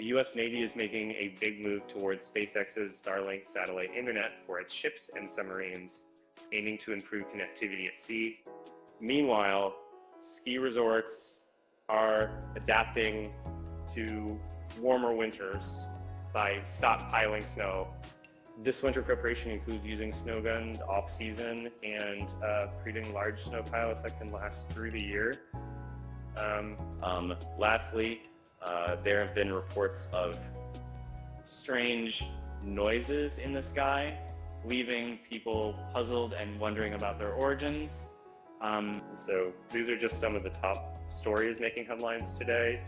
The US Navy is making a big move towards SpaceX's Starlink satellite internet for its ships and submarines, aiming to improve connectivity at sea. Meanwhile, ski resorts are adapting to warmer winters by stockpiling snow. This winter preparation includes using snow guns off-season and creating large snow piles that can last through the year. Lastly, there have been reports of strange noises in the sky, leaving people puzzled and wondering about their origins. So these are just some of the top stories making headlines today.